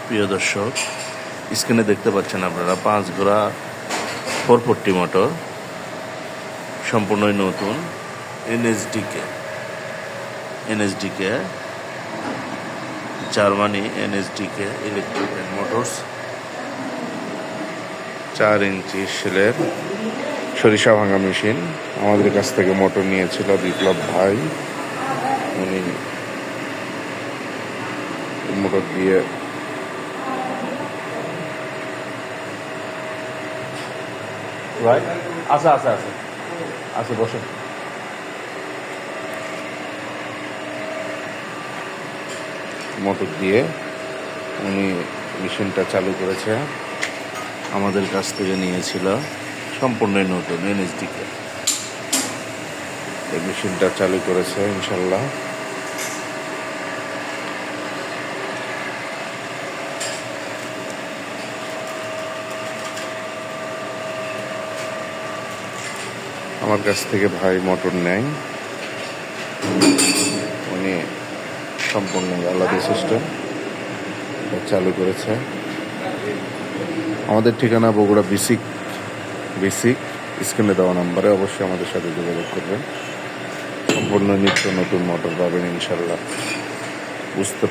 প্রিয় দর্শক, স্ক্রিনে দেখতে পাচ্ছেন আপনারা 5 ঘোড়া 440 মোটর, সম্পূর্ণই নতুন এনএসডিকে জার্মানি এনএসডিকে ইলেকট্রিক অ্যান্ড মোটরস। 4 ইঞ্চি সেলের সরিষা ভাঙা মেশিন। আমাদের কাছ থেকে মোটর নিয়েছিল বিপ্লব ভাই। উনি মোটর দিয়ে বসে মোটর দিয়ে উনি মেশিনটা চালু করেছে। আমাদের কাছ থেকে নিয়েছিল সম্পূর্ণই নতুন এনএসডিকে। এই মেশিনটা চালু করেছে ইনশাল্লাহ। আমার কাছ থেকে ভাই মোটর নেয়, উনি সম্পূর্ণ আলাদা সিস্টেম চালু করেছে। আমাদের ঠিকানা বগুড়া বিসিক স্ক্রিনে দেওয়া নাম্বারে অবশ্যই আমাদের সাথে যোগাযোগ করবেন। সম্পূর্ণ নিত্য নতুন মোটর পাবেন ইনশাল্লাহ। বুঝতে